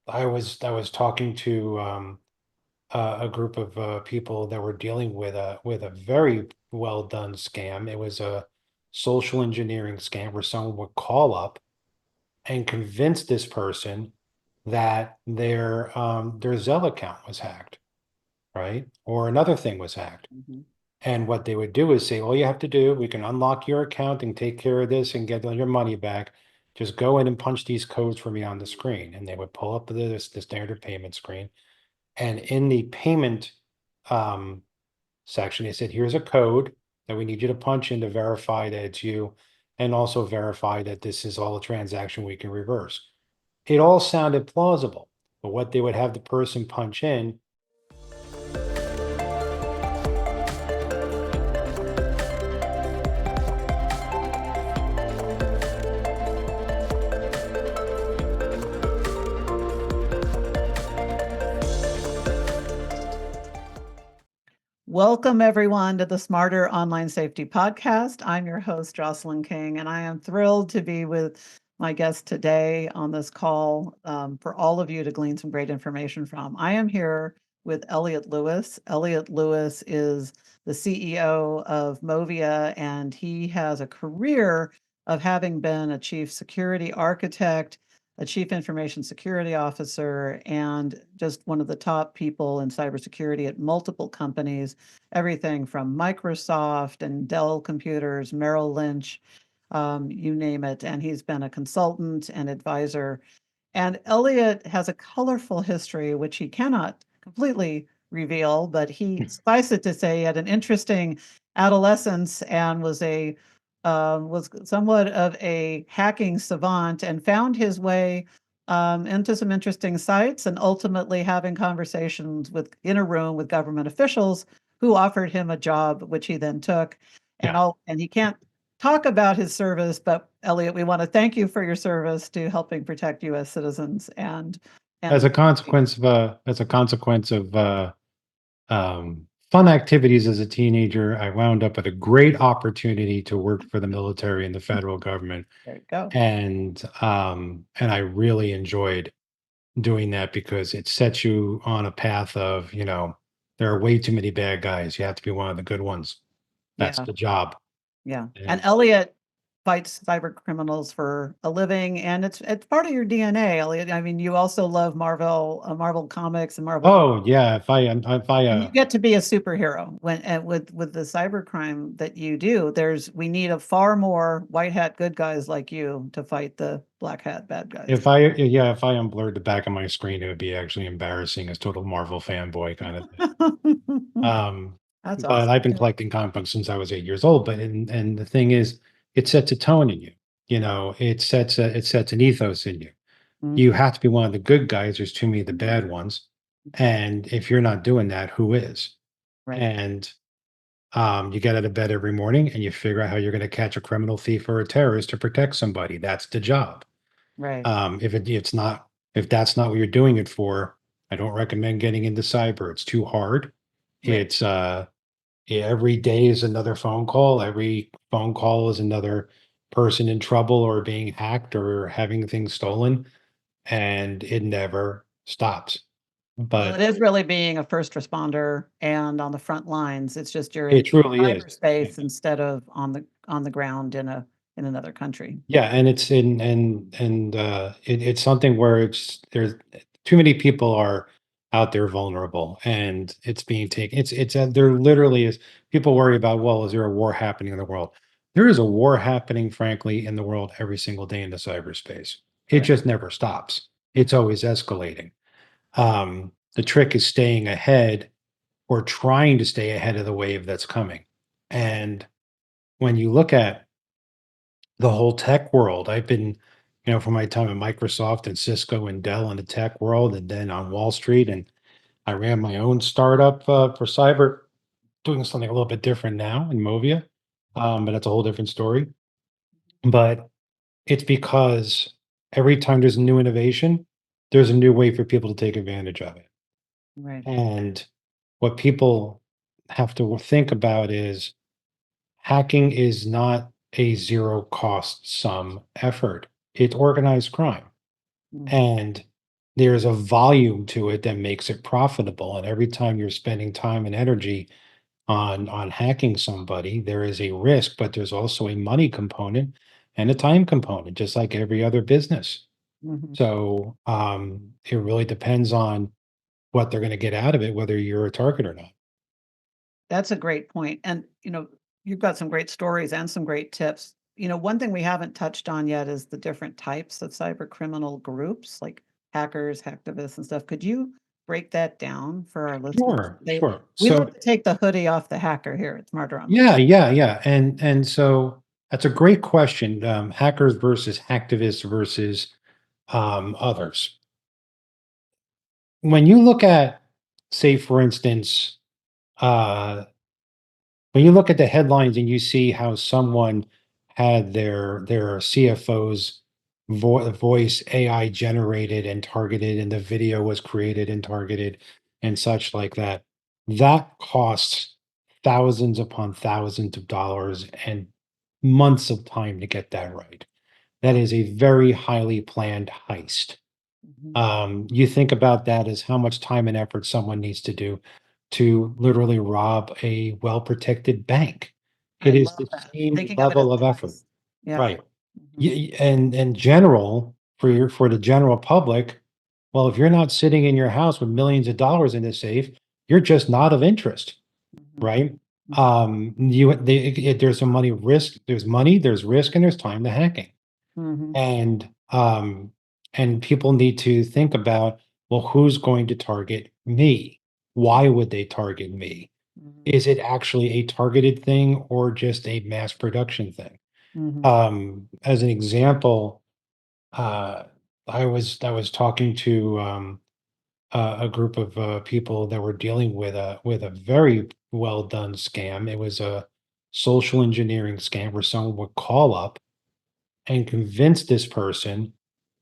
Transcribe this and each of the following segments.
I was talking to a group of people that were dealing with a very well done scam. It was a social engineering scam where someone would call up and convince this person that their Zelle account was hacked, right? Or another thing was hacked. Mhm. And what they would do is say, all you have to do, we can unlock your account and take care of this and get all your money back. Just go in and punch these codes for me on the screen. And they would pull up the standard payment screen. And in the payment um, section, they said, here's a code that we need you to punch in to verify that it's you and also verify that this is all a transaction we can reverse. It all sounded plausible, but what they would have the person punch in. Welcome, everyone, to the Smarter Online Safety Podcast. I'm your host, Jocelyn King, and I am thrilled to be with my guest today on this call for all of you to glean some great information from. I am here with Elliot Lewis. Elliot Lewis is the CEO of MOVIA, and he has a career of having been a chief security architect, a chief information security officer, and just one of the top people in cybersecurity at multiple companies, everything from Microsoft and Dell Computers, Merrill Lynch, you name it. And he's been a consultant and advisor. And Elliot has a colorful history, which he cannot completely reveal, but he, suffice it to say, he had an interesting adolescence and was somewhat of a hacking savant and found his way into some interesting sites and ultimately having conversations in a room with government officials who offered him a job, which he then took. Yeah. And he can't talk about his service, but Elliot, we want to thank you for your service to helping protect U.S. citizens and As the a country. consequence of fun activities as a teenager, I wound up with a great opportunity to work for the military and the federal government. There you go. And I really enjoyed doing that because it sets you on a path of, there are way too many bad guys. You have to be one of the good ones. That's Yeah. the job. Yeah, and And Elliot fights cyber criminals for a living, and it's part of your DNA, Elliot. I mean, you also love Marvel comics and Marvel, oh yeah, and you get to be a superhero when with the cybercrime that you do. We need a far more white hat good guys like you to fight the black hat bad guys. if I unblurred the back of my screen, it would be actually embarrassing as total Marvel fanboy kind of thing. Um, That's but awesome. I've been collecting comic books since I was 8 years old. But and the thing is, it sets a tone in you. It sets an ethos in you. You Mhm. have to be one of the good guys. There's too many of the bad ones. And if you're not doing that, who is? Right, And you get out of bed every morning and you figure out how you're going to catch a criminal, thief, or a terrorist to protect somebody. That's the job. right, If that's not what you're doing it for, I don't recommend getting into cyber. It's too hard. right. It's every day is another phone call. Every phone call is another person in trouble or being hacked or having things stolen, and it never stops. Well, it But is really being a first responder and on the front lines. It's just you're it in truly is. cyberspace instead of on the ground in another country. Yeah, and it's in and it's something where there's too many people are out there vulnerable and it's being taken. There literally is. People worry about, well, is there a war happening in the world? There is a war happening, frankly, in the world every single day in the cyberspace. It Correct. just never stops. It's always escalating. The trick is staying ahead or trying to stay ahead of the wave that's coming. And when you look at the whole tech world. I've been, from my time at Microsoft and Cisco and Dell in the tech world, and then on Wall Street, and I ran my own startup for cyber, doing something a little bit different now in Movia, but that's a whole different story. But it's because every time there's a new innovation, there's a new way for people to take advantage of it. Right. And what people have to think about is hacking is not a zero cost sum effort. It's organized crime. Mhm. And there's a volume to it that makes it profitable. And every time you're spending time and energy on hacking somebody, there is a risk, but there's also a money component and a time component, just like every other business. Mhm. So it really depends on what they're going to get out of it, whether you're a target or not. That's a great point. And, you've got some great stories and some great tips. One thing we haven't touched on yet is the different types of cyber criminal groups, like hackers, hacktivists, and stuff. Could you break that down for our listeners? Sure, sure. We So like to take the hoodie off the hacker here at Smarter Online. yeah. And so that's a great question. Hackers versus hacktivists versus others. When you look at, say, for instance, uh, when you look at the headlines and you see how someone had their CFO's voice AI generated and targeted, and the video was created and targeted and such like that, that costs thousands upon thousands of dollars and months of time to get that right. That is a very highly planned heist. Mhm. You think about that as how much time and effort someone needs to do to literally rob a well-protected bank. I It is love the that. same Thinking of it as level of a effort, heist. Yeah. right? Mhm. And in general, for the general public, well, if you're not sitting in your house with millions of dollars in the safe, you're just not of interest, Mhm. right? Mhm. There's some money risk, there's money, there's risk, and there's time to hacking. Mhm. And people need to think about, well, who's going to target me? Why would they target me? Mhm. Is it actually a targeted thing or just a mass production thing? Mhm. As an example, uh, I was talking to a group of people that were dealing with a very well done scam. It was a social engineering scam where someone would call up and convince this person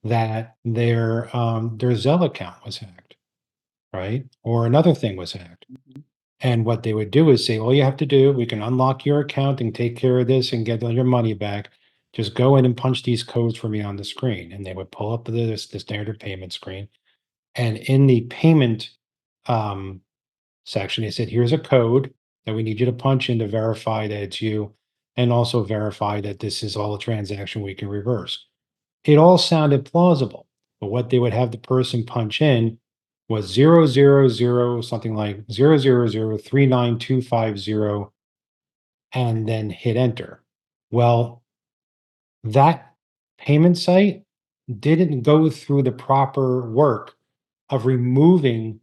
that their Zelle account was hacked, right? Or another thing was hacked. Mhm. And what they would do is say, all you have to do, we can unlock your account and take care of this and get all your money back. Just go in and punch these codes for me on the screen. And they would pull up the standard payment screen. And in the payment um, section, they said, here's a code that we need you to punch in to verify that it's you and also verify that this is all a transaction we can reverse. It all sounded plausible, but what they would have the person punch in was 000 something like 0003925 and then hit enter. Well, that payment site didn't go through the proper work of removing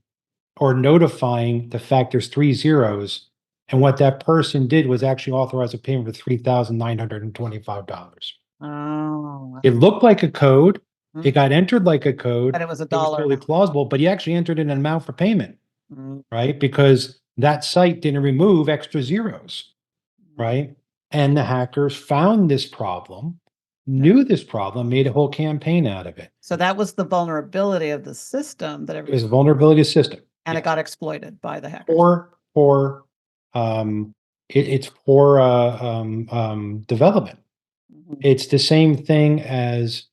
or notifying the fact there's three zeros. And what that person did was actually authorize a payment for $3,925. Oh, It looked like a code. It mhm. got entered like a code. But it was a It was dollar totally amount. plausible, but he actually entered in an amount for payment, Mm, right? Because that site didn't remove extra zeros, mhm. right? And the hackers found this problem, Yeah. knew this problem, made a whole campaign out of it. So that was the vulnerability of the system that It was a everybody vulnerability system. and it Yes. got exploited by the hackers. For it's for development. Mhm. It's the same thing as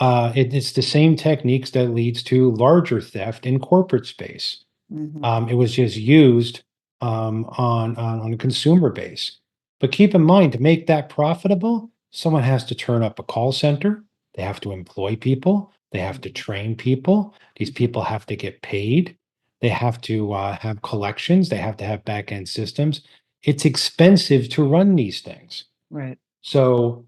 it's the same techniques that leads to larger theft in corporate space. Mhm. It was just used on a consumer base. But keep in mind, to make that profitable, someone has to turn up a call center. They have to employ people. They have to Mhm. train people. These Mhm. people have to get paid. They have to have collections. They have to have back end systems. It's expensive to run these things. Right. So,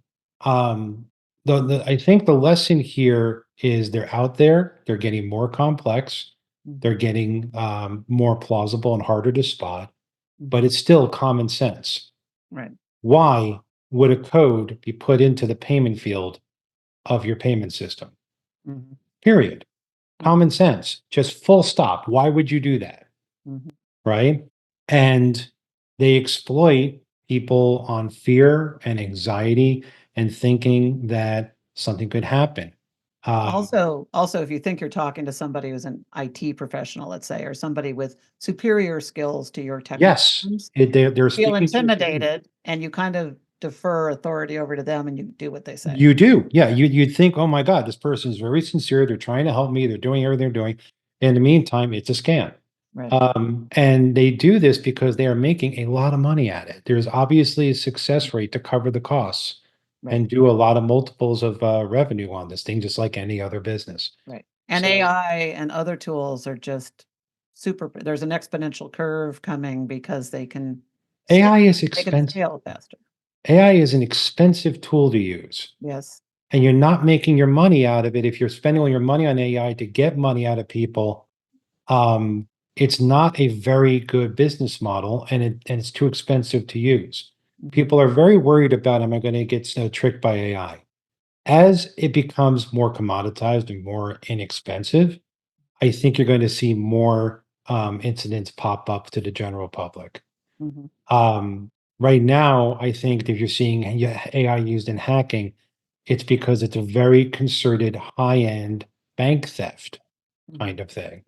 the I think the lesson here is they're out there, they're getting more complex, they're Mhm. getting, more plausible and harder to spot, but Mhm. it's still common sense. Right. Why would a code be put into the payment field of your payment system? Mhm. Period. Mhm. Common sense, just full stop. Why would you do that? Mhm. Right? And they exploit people on fear and anxiety and thinking that something could happen. Um, Also, if you think you're talking to somebody who's an IT professional, let's say, or somebody with superior skills to your technical yes, ones, they're you feel speaking to your human. intimidated and you kind of defer authority over to them and you do what they say. You do. Yeah. You'd think, oh my God, this person is very sincere. They're trying to help me. They're doing everything they're doing. In the meantime, it's a scam. Right. And they do this because they are making a lot of money at it. There's obviously a success rate to cover the costs Right. and do a lot of multiples of revenue on this thing, just like any other business. Right. And So AI and other tools are just there's an exponential curve coming because AI is they can expensive. scale faster. AI is an expensive tool to use. Yes. And you're not making your money out of it. If you're spending all your money on AI to get money out of people, um, it's not a very good business model, and it's too expensive to use. Mhm. People are very worried about, am I going to get tricked by AI? As it becomes more commoditized and more inexpensive, I think you're going to see more incidents pop up to the general public. Mhm. Right now, I think that you're seeing AI used in hacking, it's because it's a very concerted high-end bank theft Mhm. kind of thing.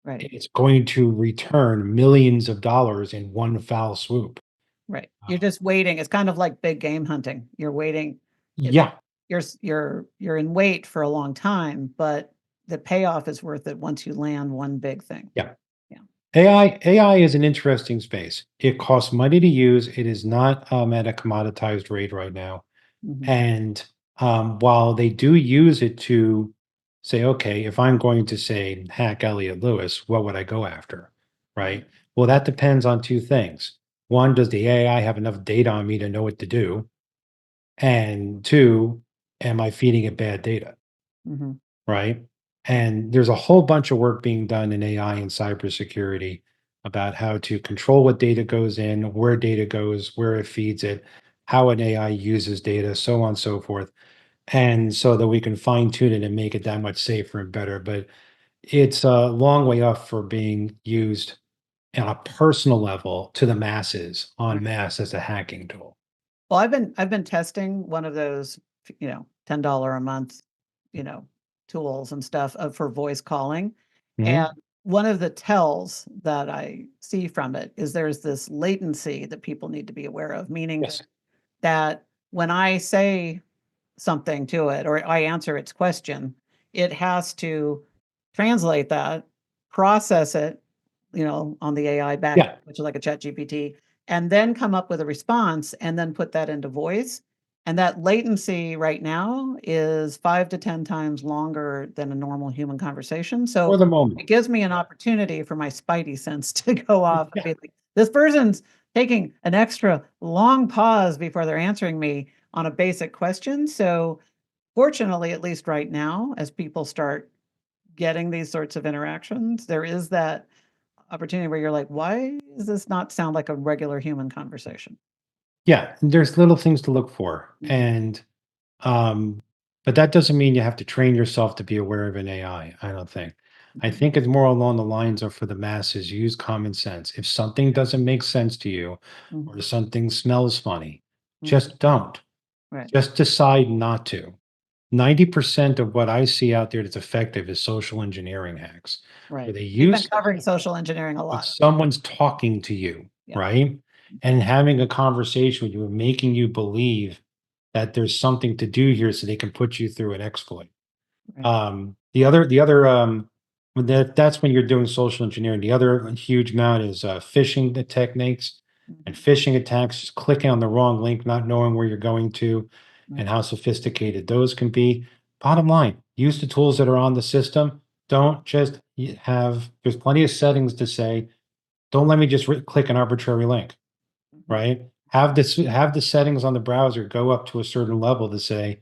Right. It's going to return millions of dollars in one foul swoop. Right. You're just waiting. It's kind of like big game hunting. You're waiting. It, Yeah, you're in wait for a long time, but the payoff is worth it once you land one big thing. yeah. Yeah. AI is an interesting space. It costs money to use. It is not at a commoditized rate right now. Mhm. And while they do use it to say, okay, if I'm going to say hack Elliot Lewis, what would I go after? Right. Well, that depends on two things. One, does the AI have enough data on me to know what to do? And two, am I feeding it bad data? Mhm. Right. And there's a whole bunch of work being done in AI and cybersecurity about how to control what data goes in, where data goes, where it feeds it, how an AI uses data, so on and so forth. And so that we can fine tune it and make it that much safer and better. But it's a long way off for being used on a personal level to the masses en Right. masse as a hacking tool. Well, I've been testing one of those, $10 a month, you know, tools and stuff for voice calling. And Mhm. one of the tells that I see from it is there's this latency that people need to be aware of, meaning Yes. that when I say something to it or I answer its question, it has to translate that, process it, on the AI back, Yeah. which is like a chat GPT, and then come up with a response and then put that into voice. And that latency right now is 5 to 10 times longer than a normal human conversation. For So the moment. it gives me an opportunity for my spidey sense to go off and Yeah. be like, this person's taking an extra long pause before they're answering me on a basic question. So fortunately, at least right now, as people start getting these sorts of interactions, there is that opportunity where you're like, why does this not sound like a regular human conversation? Yeah. There's little things to look for. Mhm. And Um, but that doesn't mean you have to train yourself to be aware of an AI, I don't think. I Mhm. think it's more along the lines of for the masses, use common sense. If something doesn't make sense to you Mhm. or something smells funny, Mhm. just don't. Right. Just decide not to. 90% of what I see out there that's effective is social engineering hacks, where Right. they We've been use covering social engineering a when lot. someone's talking to you, Yeah. right? And having a conversation with you and making you believe that there's something to do here so they can put you through an exploit. Right. When that's when you're doing social engineering. The other huge amount is phishing techniques and Mhm. phishing attacks, just clicking on the wrong link, not knowing where you're going to, and Right. how sophisticated those can be. Bottom line, use the tools that are on the system. Don't just there's plenty of settings to say, don't let me just click an arbitrary link, Mhm. right? Have the settings on the browser go up to a certain level to say,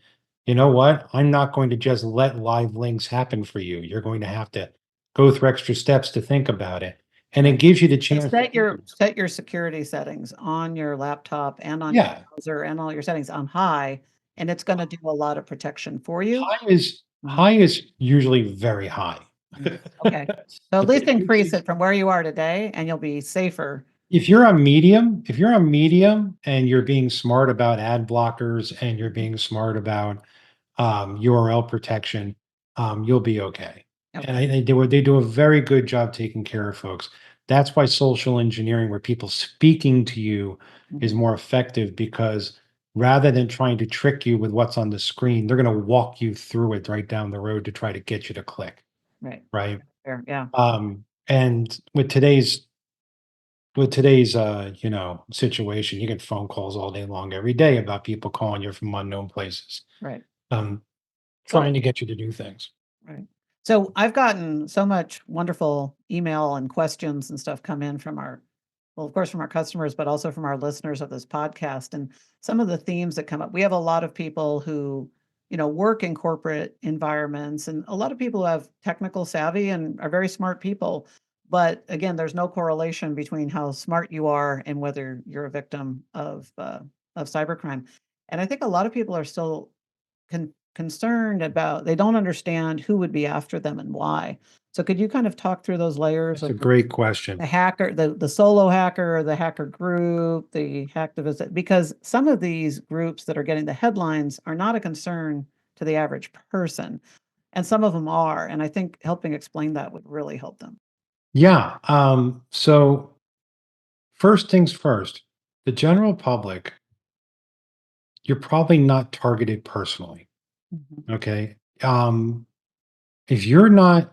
you know what? I'm not going to just let live links happen for you. You're going to have to go through extra steps to think about it. And it Right. gives you the So chance to use. set your security settings on your laptop and on your Yeah. browser and all your settings on high, and it's gonna do a lot of protection for you. Mhm. High is usually very high. Mhm. Okay. So at But least increase it from where you are today, and you'll be safer. if you're on medium and you're being smart about ad blockers and you're being smart about URL protection, you'll be okay. And Okay. they do a very good job taking care of folks. That's why social engineering, where people speaking to you, is Mhm. more effective because rather than trying to trick you with what's on the screen, they're going to walk you through it right down the road to try to get you to click, Right. right? Fair. Yeah. And with today's situation, you get phone calls all day long every day about people calling you from unknown places, Right. um, So trying to get you to do things. right. So I've gotten so much wonderful email and questions and stuff come in from well, of course, from our customers, but also from our listeners of this podcast. And some of the themes that come up, we have a lot of people who, work in corporate environments, and a lot of people who have technical savvy and are very smart people. But again, there's no correlation between how smart you are and whether you're a victim of cybercrime. And I think a lot of people are still concerned about, they don't understand who would be after them and why. So could you kind of talk through those layers That's a of great question. the hacker, the solo hacker, the hacker group, the hacktivist? Because some of these groups that are getting the headlines are not a concern to the average person, and some of them are. And I think helping explain that would really help them. Yeah. So first things first, the general public, you're probably not targeted personally. Mhm, Okay. If you're not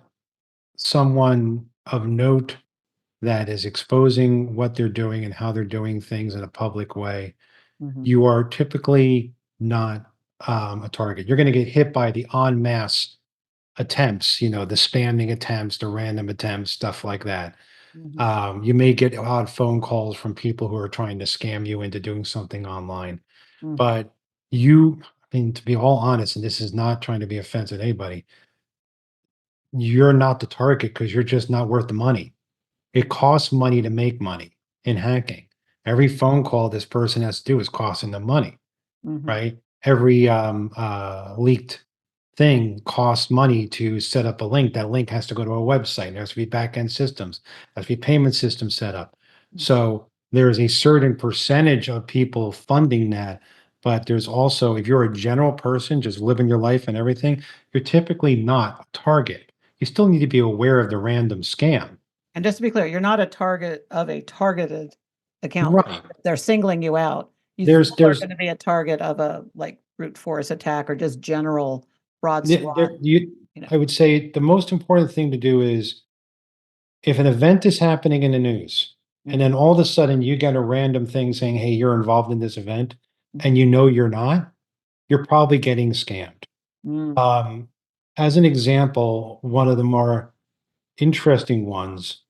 someone of note that is exposing what they're doing and how they're doing things in a public way, mhm, you are typically not a target. You're going to get hit by the en masse attempts, the spamming attempts, the random attempts, stuff like that. mhm, You may get odd phone calls from people who are trying to scam you into doing something online. mhm, But I mean, to be all honest, and this is not trying to be offensive to anybody, you're not the target because you're just not worth the money. It costs money to make money in hacking. Every phone call this person has to do is costing them money, mhm, right? Every leaked thing costs money to set up a link. That link has to go to a website. There has to be back-end systems, there has to be payment systems set up. mhm, So there is a certain percentage of people funding that. But there's also, if you're a general person just living your life and everything, you're typically not a target. You still need to be aware of the random scam. And just to be clear, you're not a target of a targeted account. Right. They're singling you out. You There's still are there's going to be a target of a like brute force attack or just general broad there swath. you You know. I would say the most important thing to do is if an event is happening in the news and Mhm, then all of a sudden you get a random thing saying, hey, you're involved in this event mhm, and you know you're not, you're probably getting scammed. mm, Um, as an example, one of the more interesting ones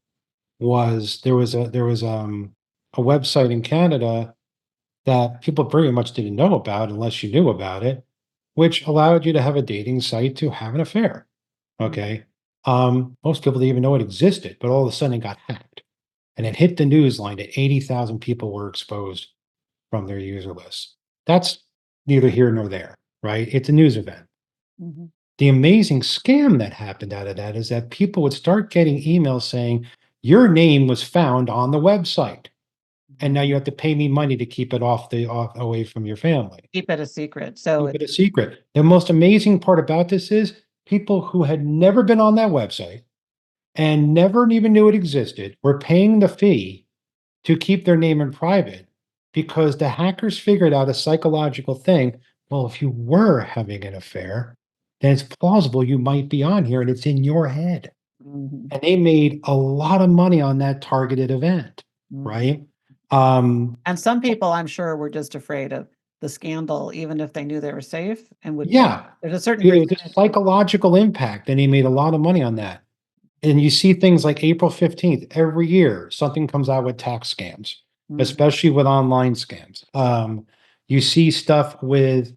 was there was a website in Canada that people pretty much didn't know about unless you knew about it, which allowed you to have a dating site to have an affair. mm, Okay. Most people didn't even know it existed, but all of a sudden it got hacked and it hit the news line that 80,000 people were exposed from their user list. That's neither here nor there, right? It's a news event. mhm, The amazing scam that happened out of that is that people would start getting emails saying, your name was found on the website. And now mhm. you have to pay me money to keep it off away from your family. Keep it a secret. So Keep it a secret. The most amazing part about this is people who had never been on that website and never even knew it existed were paying the fee to keep their name in private because the hackers figured out a psychological thing. Well, if you were having an affair, then it's plausible you might be on here and it's in your head. mhm, And they made a lot of money on that targeted event, mhm. right? Um, And some people, I'm sure, were just afraid of the scandal, even if they knew they were safe and would. yeah, There's a certain it was a percentage. psychological impact, and he made a lot of money on that. And you see things like April 15th, every year, something comes out with tax scams, Mhm, especially with online scams. You see stuff with,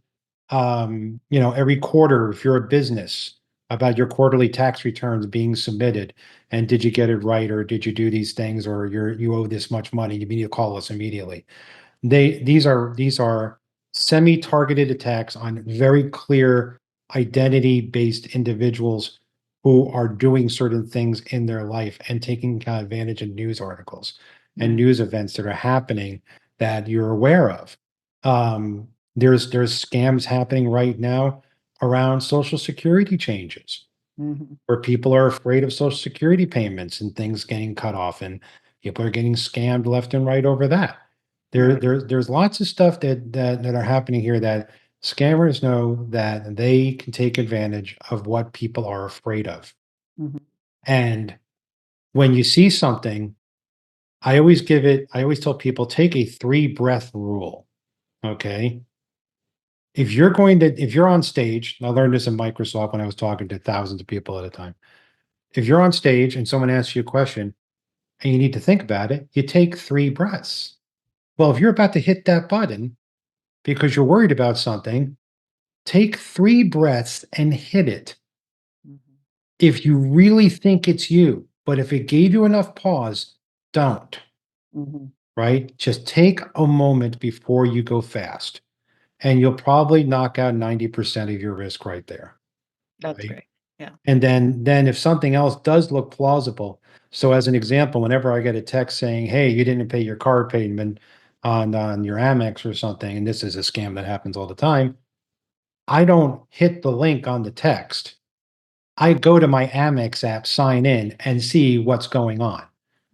every quarter, if you're a business, about your quarterly tax returns being submitted. And did you get it right? Or did you do these things? Or you owe this much money. You need to call us immediately. These are semi-targeted attacks on very clear identity-based individuals who are doing certain things in their life and taking advantage of news articles and right. news events that are happening that you're aware of. Um, there's scams happening right now around Social Security changes Mhm, where people are afraid of Social Security payments and things getting cut off, and people are getting scammed left and right over that. Right. There's lots of stuff that are happening here that scammers know that they can take advantage of what people are afraid of. Mhm. And when you see something, I always tell people, take a 3 breath rule. Okay. If you're on stage, I learned this in Microsoft when I was talking to thousands of people at a time. If you're on stage and someone asks you a question and you need to think about it, you take 3 breaths. Well, if you're about to hit that button because you're worried about something, take 3 breaths and hit it. Mhm. If you really think it's you, but if it gave you enough pause, don't, Mhm. right? Just take a moment before you go fast, and you'll probably knock out 90% of your risk right there, That's right? great. Yeah. And then if something else does look plausible, so as an example, whenever I get a text saying, "Hey, you didn't pay your card payment on your Amex or something," and this is a scam that happens all the time, I don't hit the link on the text. I go to my Amex app, sign in, and see what's going on.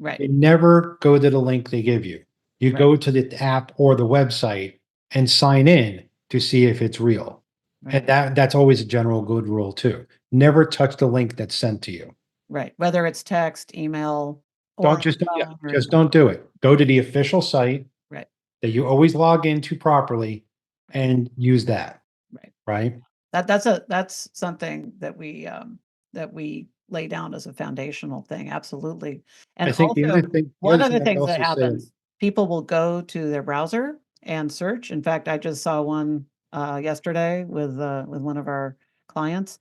Right. You never go to the link they give you. You Right. go to the app or the website and sign in to see if it's real. And Right. that's always a general good rule too. Never touch the link that's sent to you. Right. Whether it's text, email, or Don't on just the yeah, phone or just anything. don't do it. Go to the official site Right. that you always log into properly Right. and use that, Right. right? That's something that we lay down as a foundational thing, absolutely. And I think also, the one other of thing the I would things that also say, happens, people will go to their browser and search. In fact, I just saw one, yesterday with one of our clients.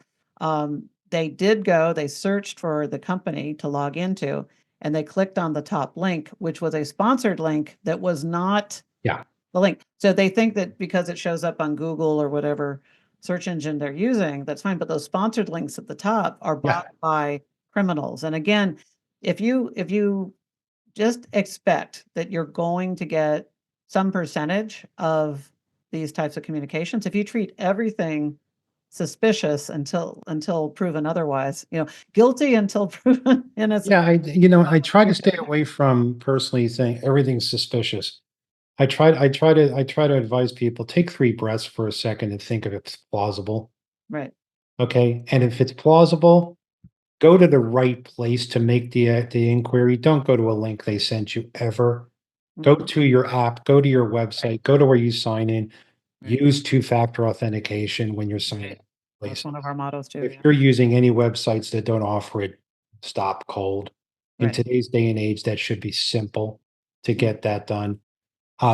They searched for the company to log into, and they clicked on the top link, which was a sponsored link that was not yeah, the link. So they think that because it shows up on Google or whatever search engine they're using, that's fine. But those sponsored links at the top are yeah. brought by criminals. And again, if you just expect that you're going to get some percentage of these types of communications, if you treat everything suspicious until proven otherwise, guilty until proven innocent. Yeah, I try to stay away from personally saying everything's suspicious. I try to advise people, take 3 breaths for a second and think if it's plausible. Right. Okay. And if it's plausible, go to the right place to make the inquiry. Don't go to a link they sent you ever. Go Mhm. to your app, go to your Right. website, go to where you sign in, Right. use two-factor authentication when you're signing Right. in That's places. one of our mottos too. If Yeah. you're using any websites that don't offer it, stop cold. In Right. today's day and age, that should be simple to Mm. get that done.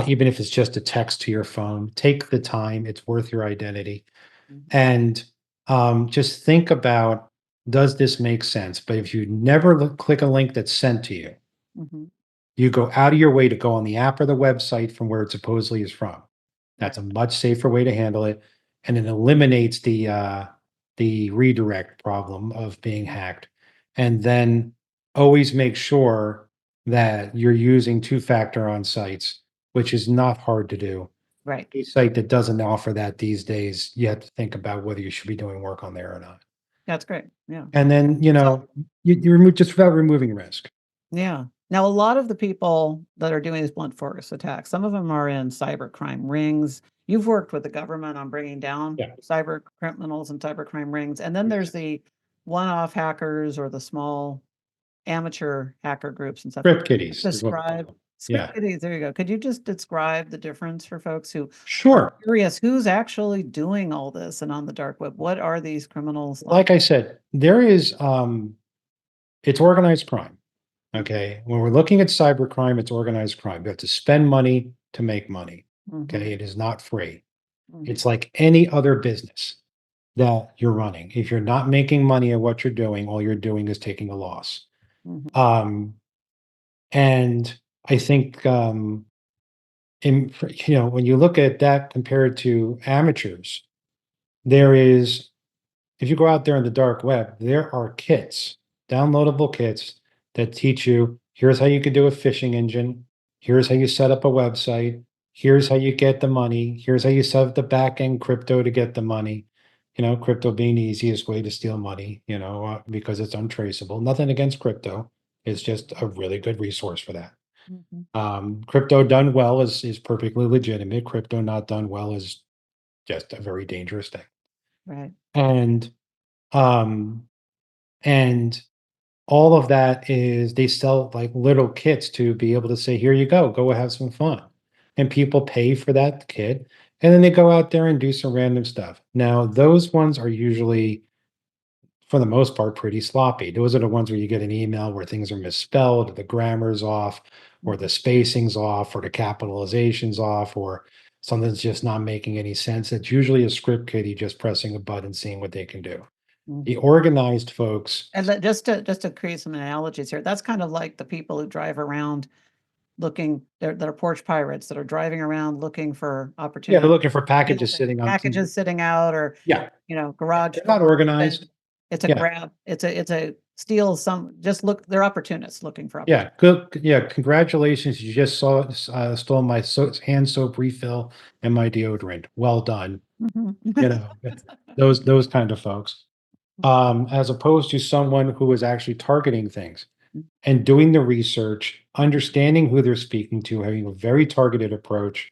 Even if it's just a text to your phone, take the time. It's worth your identity. Mhm. And just think about, does this make sense? But if you never click a link that's sent to you, Mhm. you go out of your way to go on the app or the website from where it supposedly is from. That's a Right. much safer way to handle it, and it eliminates the redirect problem of being Mhm. hacked. And then always make sure that you're using two-factor on sites, which is not hard to do. Right. A site that doesn't offer that these days, you have to think about whether you should be doing work on there or not. That's great. Yeah. And then, So you remove just without removing risk. yeah. Now, a lot of the people that are doing these blunt force attacks, some of them are in cybercrime rings. You've worked with the government on bringing down Yeah. cyber criminals and cybercrime rings. And then Yes. there's the one-off hackers or the small amateur hacker groups and stuff. Script kiddies is what we call Describe them. script Yeah. kiddies, there you go. Could you just describe the difference for folks who are Sure. curious who's actually doing all this and on the dark web? What are these criminals like? Like I said, there is it's organized crime. Mhm. Okay. When we're looking at cybercrime, it's organized crime. You have to spend money to make money. Mhm. Okay. It is not free. Mhm. It's like any other business that you're running. If you're not making money at what you're doing, all you're doing is taking a loss. Mhm. Um, and I think when you look at that compared to amateurs, there is, if you go out there in the dark web, there are kits, downloadable kits that teach you, here's how you can do a phishing engine, here's how you set up a website, here's how you get the money, here's how you set up the back end crypto to get the money. Crypto being the easiest way to steal money, because it's untraceable. Nothing against crypto. It's just a really good resource for that. Crypto done well is perfectly legitimate. Crypto not done well is just a very dangerous thing. Right. And um, and all of that is they sell like little kits to be able to say, here you go have some fun. And people pay for that kit. And then they go out there and do some random stuff. Now, those ones are usually, for the most part, pretty sloppy. Those are the ones where you get an email where things are misspelled, or the grammar's off, or the spacing's off, or the capitalization's off, or something's just not making any sense. It's usually a script kiddie just pressing a button, seeing what they can do. The organized folks, And just to create some analogies here, that's kind of like the people who drive around looking, that are porch pirates that are driving around looking for yeah, opportunities. they're looking for Steal packages things, sitting on. packages sitting out, or, Yeah, garage they're not door organized. open. It's a Yeah, grab. It's a steal some, just look, they're opportunists looking for yeah, opportunities. good. Yeah, congratulations. You just stole my hand soap refill and my deodorant. Well done. You know, those kind of folks. As opposed to someone who is actually targeting things and doing the research, understanding who they're speaking to, having a very targeted approach,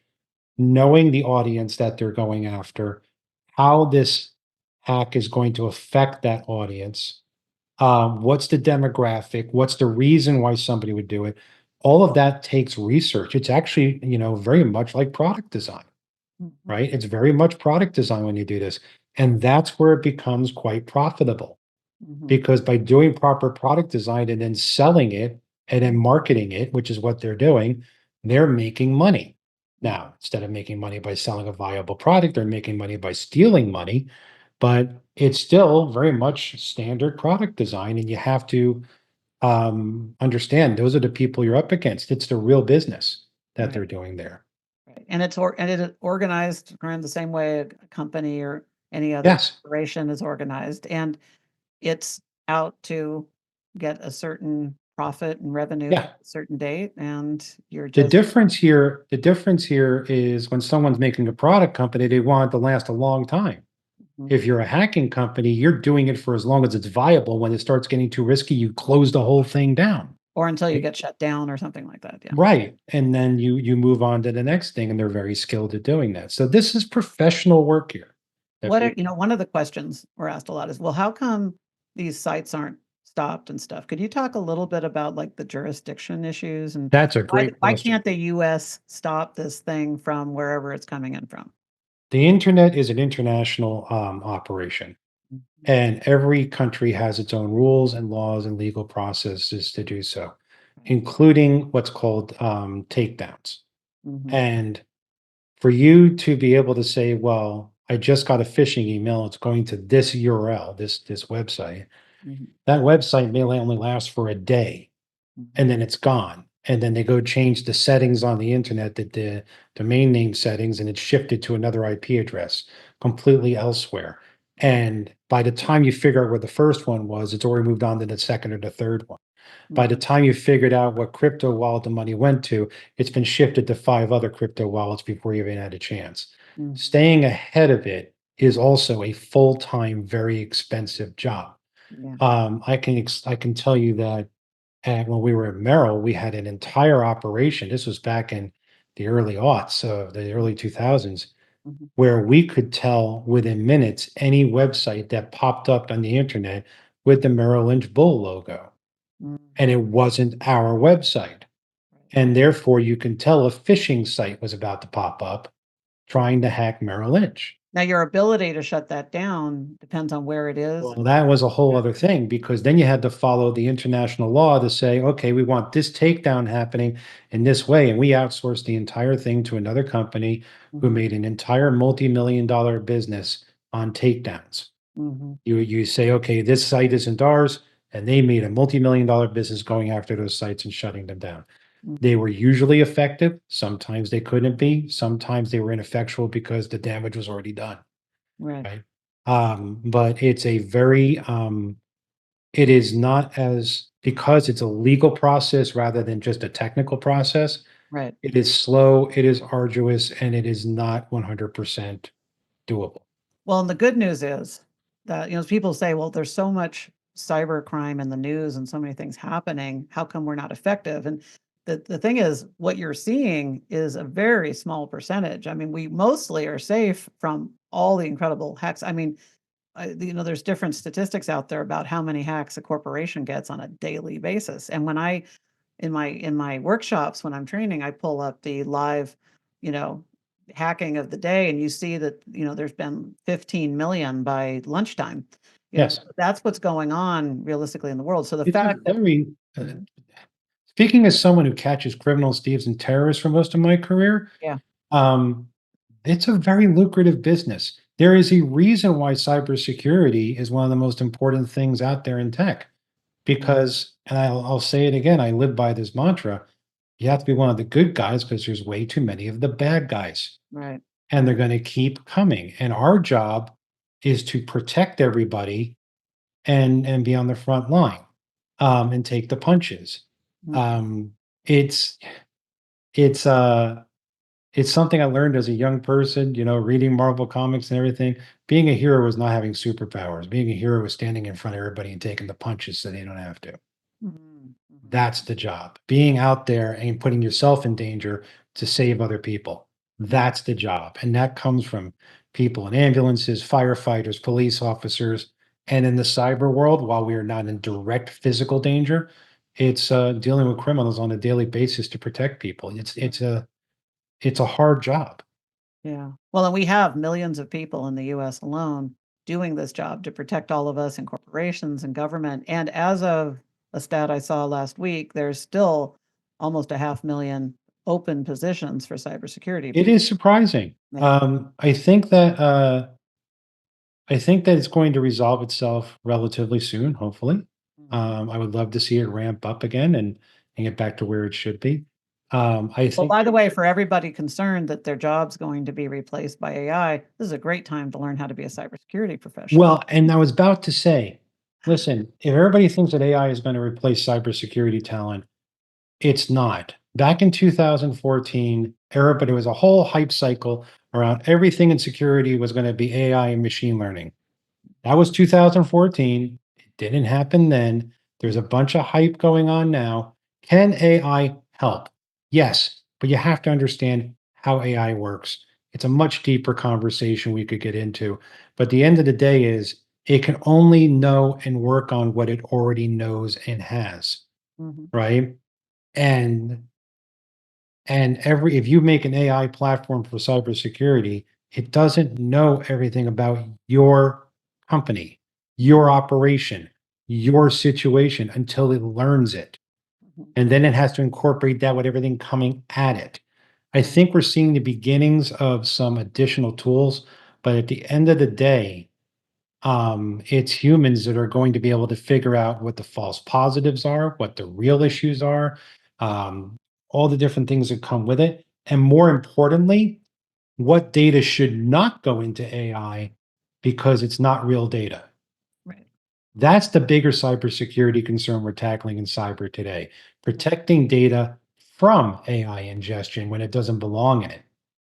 knowing the audience that they're going after, how this hack is going to affect that audience, what's the demographic, what's the reason why somebody would do it. All of that takes research. It's actually, very much like product design, right? It's very much product design when you do this. And that's where it becomes quite profitable, because by doing proper product design and then selling it and then marketing it, which is what they're doing, they're making money. Now, instead of making money by selling a viable product, they're making money by stealing money, but it's still very much standard product design. And you have to understand those are the people you're up against. It's the real business that they're Right. doing there. Right. And it is organized around the same way a company or any other Yes. corporation is organized, and it's out to get a certain profit and revenue Yeah. at a certain date, and you're The just difference here is when someone's making a product company, they want it to last a long time. If you're a hacking company, you're doing it for as long as it's viable. When it starts getting too risky, you close the whole thing down. or until you Right? get shut down or something like that, yeah. Right. And then you move on to the next thing, and they're very skilled at doing that. So this is professional work here. that What are, people- one of the questions we're asked a lot is, well, how come these sites aren't stopped and stuff? Could you talk a little bit about like the jurisdiction issues and That's a why great why question. can't the US stop this thing from wherever it's coming in from? The internet is an international operation, and every country has its own rules and laws and legal processes to do so, including what's called takedowns. Mhm, And for you to be able to say, well, I just got a phishing email, it's going to this URL, this website. mhm, That website may only last for a day, mhm, and then it's gone. And then they go change the settings on the internet, that the domain name settings, and it's shifted to another IP address completely elsewhere. And by the time you figure out where the first one was, it's already moved on to the second or the third one. By the mhm, time you figured out what crypto wallet the money went to, it's been shifted to 5 other crypto wallets before you even had a chance. mhm. Staying ahead of it is also a full-time, very expensive job. Yeah. I can tell you that when we were at Merrill, we had an entire operation. This was back in the early aughts, the early 2000s, Mhm, where we could tell within minutes any website that popped up on the internet with the Merrill Lynch bull logo, mhm. and it wasn't our website. And therefore, you can tell a phishing site was about to pop up trying to hack Merrill Lynch. Now your ability to shut that down depends on where it is. Well, that was a whole other thing, because then you had to follow the international law to say, okay, we want this takedown happening in this way. And we outsourced the entire thing to another company who Mhm, made an entire multi-million-dollar business on takedowns. mhm, You say, okay, this site isn't ours, and they made a multi-million-dollar business going after those sites and shutting them down. mhm. They were usually effective. Sometimes they couldn't be. Sometimes they were ineffectual because the damage was already done. Right, Right. But it's a very, it is not as, because it's a legal process rather than just a technical process. right. It is slow, it is arduous, and it is not 100% doable. Well, and the good news is that, people say, well, there's so much cybercrime in the news and so many things happening. How come we're not effective? And the thing is, what you're seeing is a very small percentage. I mean, we mostly are safe from all the incredible hacks. I mean, there's different statistics out there about how many hacks a corporation gets on a daily basis. And when in my workshops, when I'm training, I pull up the live, you know, hacking of the day, and you see that, there's been 15 million by lunchtime. Yes. That's what's going on realistically in the world. So the It's a fact that very Mhm. speaking as someone who catches criminals, thieves, and terrorists for most of my career, Yeah. um, it's a very lucrative business. There is a reason why cybersecurity is one of the most important things out there in tech. Because, and I'll say it again, I live by this mantra: you have to be one of the good guys because there's way too many of the bad guys, Right. and they're going to keep coming. And our job is to protect everybody and be on the front line, and take the punches. Mhm. Um, it's it's uh it's something I learned as a young person, reading Marvel comics and everything. Being a hero is not having superpowers. Being a hero is standing in front of everybody and taking the punches so they don't have to. Mhm. Mhm. That's the job. Being out there and putting yourself in danger to save other people. That's the job. And that comes from people in ambulances, firefighters, police officers. And in the cyber world, while we are not in direct physical danger, it's dealing with criminals on a daily basis to protect people. It's a hard job. Yeah. Well, and we have millions of people in the US alone doing this job to protect all of us in corporations and government. And as of a stat I saw last week, there's still almost a 500,000 open positions for cybersecurity It people. is surprising. Yeah. I think that it's going to resolve itself relatively soon, hopefully. Mhm. I would love to see it ramp up again and get back to where it should be. I Well, think by the way, for everybody concerned that their job's going to be replaced by AI, this is a great time to learn how to be a cybersecurity professional. well, and I was about to say, listen, if everybody thinks that AI is going to replace cybersecurity talent, it's not. Back in 2014, everybody was a whole hype cycle around everything in security was going to be AI and machine learning. That was 2014. It didn't happen then. There's a bunch of hype going on now. Can AI help? Yes, but you have to understand how AI works. It's a much deeper conversation we could get into. But the end of the day is it can only know and work on what it already knows and has, Mhm. right? And every if you make an AI platform for cybersecurity, it doesn't know everything about your company, your operation, your situation until it learns it. Mhm. And then it has to incorporate that with everything coming at it. I Right. think we're seeing the beginnings of some additional tools, but at the end of the day, it's humans that are going to be able to figure out what the false positives are, what the real issues are, um, all the different things that come with it. And more importantly, what data should not go into AI because it's not real data. Right. That's the bigger cybersecurity concern we're tackling in cyber today, protecting data from AI ingestion when it doesn't belong in it,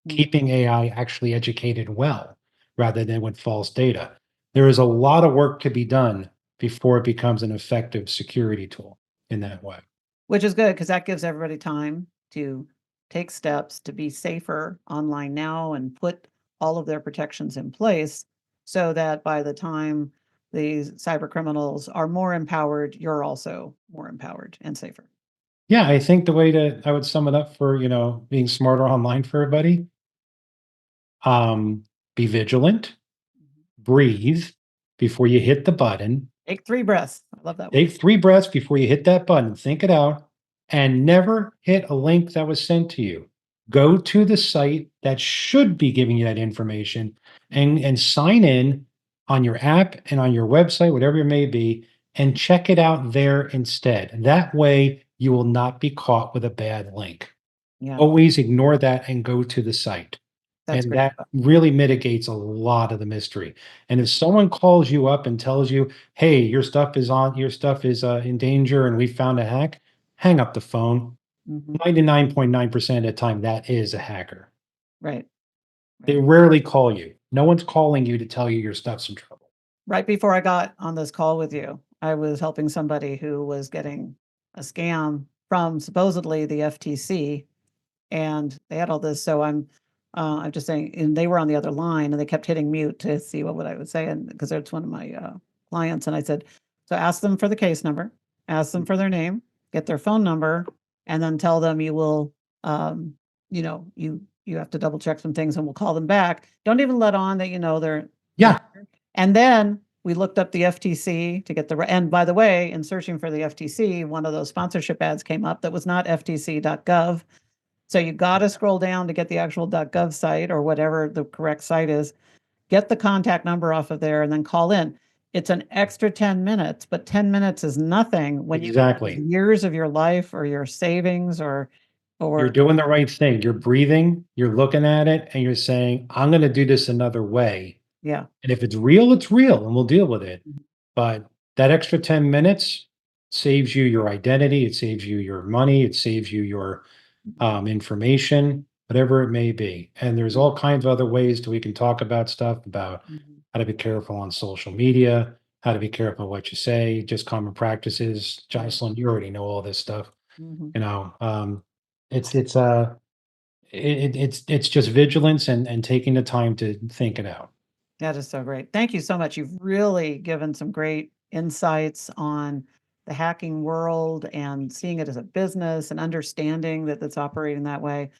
Mhm. keeping AI actually educated well rather than with false data. There is a lot of work to be done before it becomes an effective security tool in that way. Which is good because that gives everybody time to take steps to be safer online now and put all of their protections in place so that by the time these cyber criminals are more empowered, you're also more empowered and safer. Yeah, I think the way to I would sum it up for, being smarter online for everybody, um, be vigilant, Mhm. breathe before you hit the button. Take 3 breaths. I love that one. Take 3 breaths before you hit that button, think it out, and never hit a link that was sent to you. Go to the site that should be giving you that information and sign in on your app and on your website, whatever it may be, and check it out there instead. That way, you will not be caught with a bad link. Yeah, Always ignore that and go to the site. that's And great that advice. really mitigates a lot of the mystery. And if someone calls you up and tells you, "Hey, your stuff is in danger and we found a hack," hang up the phone. Mhm. 99.9% of the time, that is a hacker. Right, They right. rarely call you. No one's calling you to tell you your stuff's in trouble. Right before I got on this call with you, I was helping somebody who was getting a scam from supposedly the FTC, and they had all this. So I'm just saying, and they were on the other line, and they kept hitting mute to see what I would say, and because it's one of my clients, and I said, so ask them for the case number, ask them for their name, get their phone number, and then tell them you will, you have to double check some things, and we'll call them back. Don't even let on that they're Yeah, and then we looked up the FTC to get and by the way, in searching for the FTC, one of those sponsorship ads came up that was not ftc.gov. So you got to scroll down to get the actual .gov site or whatever the correct site is, get the contact number off of there and then call in. It's an extra 10 minutes, but 10 minutes is nothing when you have exactly. years of your life or your savings You're doing the right thing. You're breathing, you're looking at it, and you're saying, I'm going to do this another way. yeah. And if it's real, and we'll deal with it. Mhm. But that extra 10 minutes saves you your identity, it saves you your money, it saves you your information, whatever it may be. And there's all kinds of other ways that we can talk about stuff about Mhm. how to be careful on social media, how to be careful what you say, just common practices. Right. Jocelyn, you already know all this stuff. Mhm. You know, it's it's uh it's just vigilance and taking the time to think it out. That is so great. Thank you so much. You've really given some great insights on the hacking world and seeing it as a business and understanding that it's operating that way,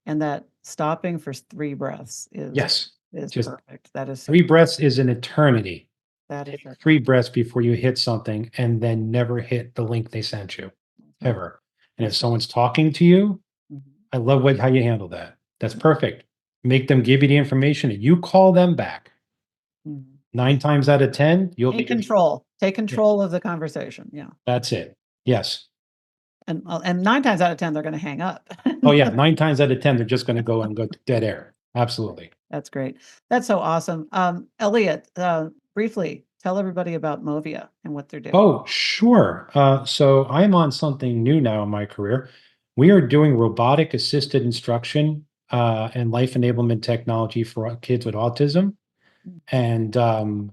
and that stopping for 3 breaths Yes, is just perfect. That is so 3 breaths is an eternity. that is Take so 3 breaths before you hit something and then never hit the link they sent you, right. ever. And if someone's talking to you, Mhm. I love how you handle that. That's perfect. Make them give you the information and you call them back. Mhm. 9 times out of 10, you'll be Take just control. Take yeah, control of the conversation. Yeah. that's it. Yes. And 9 times out of 10, they're gonna hang up. Oh, yeah, 9 times out of 10, they're just gonna go to dead air. Absolutely. That's great. That's so awesome. Elliot, briefly tell everybody about MOVIA and what they're doing. Oh, sure. So I'm on something new now in my career. We are doing robotic assisted instruction and life enablement technology for kids with autism. Mm.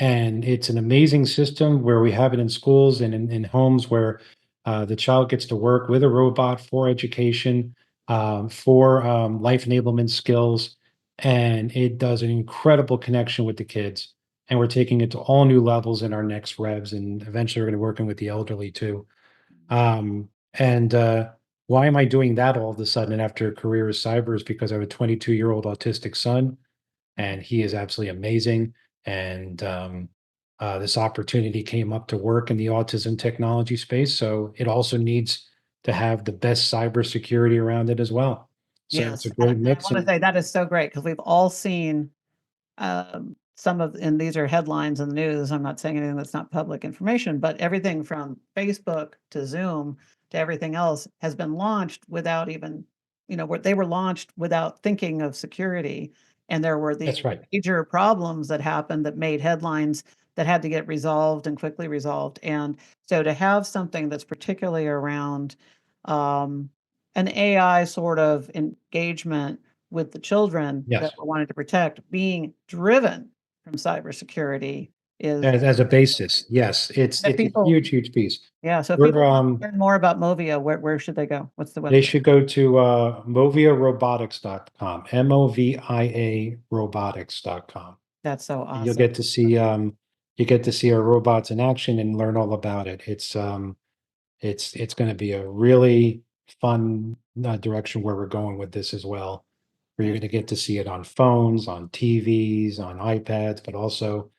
And it's an amazing system where we have it in schools and in homes where the child gets to work with a robot for education, for life enablement skills, and it does an incredible connection with the kids. And we're taking it to all new levels in our next revs, and eventually we're going to be working with the elderly too. And why am I doing that all of a sudden after a career as cyber is because I have a 22-year-old autistic son and he is absolutely amazing. And this opportunity came up to work in the autism technology space, so it also needs to have the best cybersecurity around it as well. So it's Yes, a and great I mix. wanna And say that is so great because 'cause we've all seen, some of and these are headlines in the news, I'm not saying anything that's not public information, but everything from Facebook to Zoom to everything else has been launched without even where they were launched without thinking of security, and there were these that's right. major problems that happened that made headlines that had to get resolved and quickly resolved, and so to have something that's particularly around, um, an AI sort of engagement with the children that Yes, we're wanting to protect being driven from cybersecurity is as a basis. Yes, it's and if it's a people huge piece. yeah, so if We're people want to learn more about MOVIA, where should they go? What's the They website? should go to moviarobotics.com, MOVIA robotics.com. That's so And you'll awesome. get to see our robots in action and learn all about it. It's going to be a really fun direction where we're going with this as well. Where you're Yeah. going to get to see it on phones, on TVs, on iPads, but also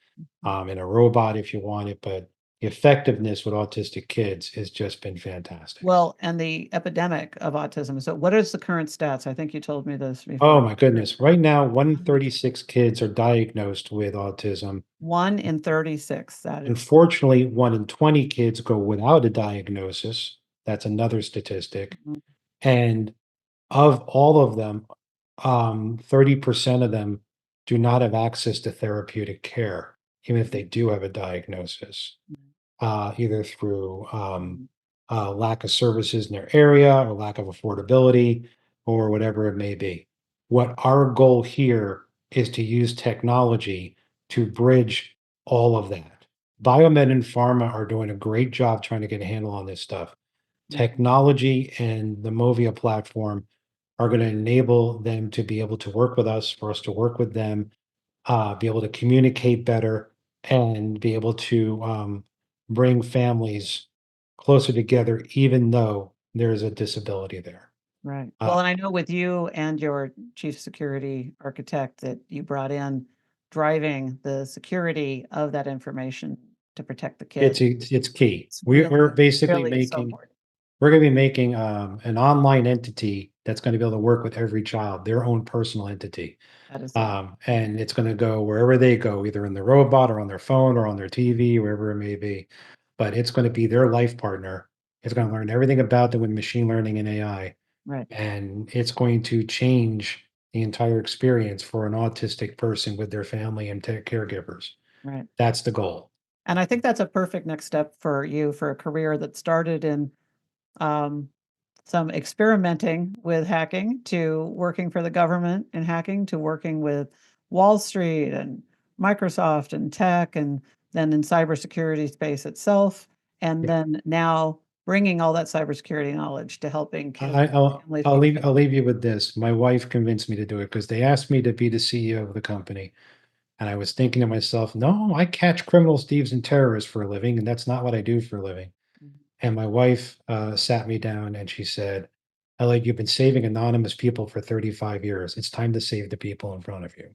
Mhm. in a robot if you want it. But the effectiveness with autistic kids has just been fantastic. Well, and the epidemic of autism. So what is the current stats? I think you told me this Oh before. my goodness. Right now, 1 in 36 kids are diagnosed with autism. 1 in 36. That is Unfortunately, 1 in 20 kids go without a diagnosis. That's another statistic. mhm, And of all of them, 30% of them do not have access to therapeutic care, even if they do have a diagnosis, either through mhm, lack of services in their area or lack of affordability or whatever it may be. What our goal here is to use technology to bridge all of that. Biomed and pharma are doing a great job trying to get a handle on this stuff. Technology and the MOVIA platform are going to enable them to be able to work with us, for us to work with them, be able to communicate better, and be able to bring families closer together, even though there's a disability there. Right. Uh, Well, and I know with you and your chief security architect that you brought in driving the security of that information to protect the kids. it's key. It's We're really, basically really so making important. we're going to be making an online entity that's going to be able to work with every child, their own personal entity. That is it. And it's going to go wherever they go, either in the robot or on their phone or on their TV, wherever it may be. But it's going to be their life partner. It's going to learn everything about them with machine learning and AI. Right, And it's going to change the entire experience for an autistic person with their family and caregivers. right. That's the goal. And I think that's a perfect next step for you for a career that started in um, some experimenting with hacking to working for the government and hacking to working with Wall Street and Microsoft and tech and then in cybersecurity space itself. And Yeah. then now bringing all that cybersecurity knowledge to helping kids I, and I'll families I'll be leave safe. I'll leave you with this. My wife convinced me to do it because they asked me to be the CEO of the company. And I was thinking to myself, no, I catch criminals, thieves, and terrorists for a living, and that's not what I do for a living. And my wife sat me down and she said, Elliot, you've been saving anonymous people for 35 years. It's time to save the people in front of you.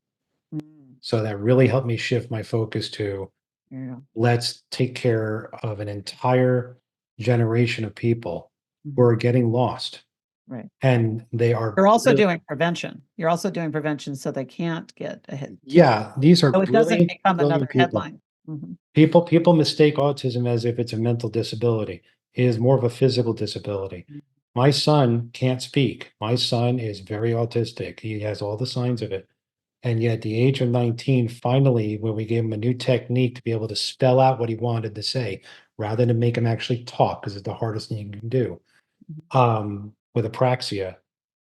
Mm, So that really helped me shift my focus to yeah. let's take care of an entire generation of people who Mhm. are getting lost. Right. And they are You're also really, doing prevention. You're also doing prevention so they can't get a hit. yeah, these are So it doesn't brilliant, become brilliant another people. headline. Mhm. People mistake autism as if it's a mental disability. It is more of a physical disability. Mm. My son can't speak. My son is very autistic. He has all the signs of it. And yet at the age of 19, finally, when we gave him a new technique to be able to spell out what he wanted to say, rather than make him actually talk, because it's the hardest thing you can do, with apraxia,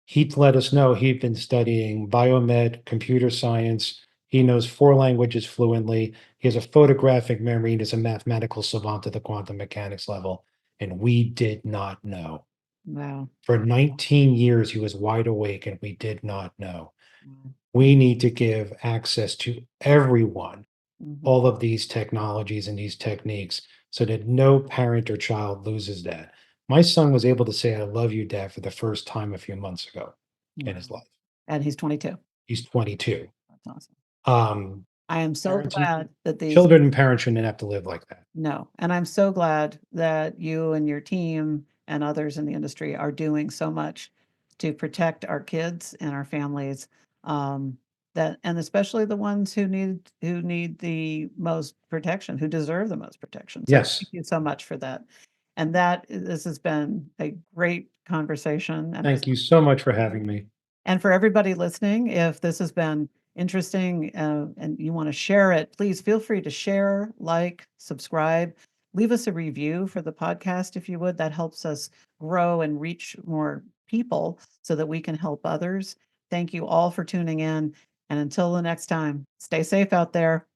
he let us know he'd been studying biomed, computer science. He knows 4 languages fluently. He has a photographic memory and is a mathematical savant at the quantum mechanics level. And we did not know. Wow. For 19 years, he was wide awake and we did not know. Wow. We need to give access to everyone, Mhm. all of these technologies and these techniques, so that no parent or child loses that. My son was able to say, I love you, Dad, for the first time a few months ago in his Wow. life. And he's 22. He's 22. That's awesome. Um, I am so parents and glad that these children and parents shouldn't have to live like that. no, and I'm so glad that you and your team and others in the industry are doing so much to protect our kids and our families, that and especially the ones who need the most protection, who deserve the most protection. So Yes. thank you so much for that. And this has been a great conversation, and I Thank you so much for having me. and for everybody listening, if this has been interesting and you want to share it, please feel free to share, like, subscribe, leave us a review for the podcast if you would. That helps us grow and reach more people so that we can help others. Thank you all for tuning in. And until the next time, stay safe out there.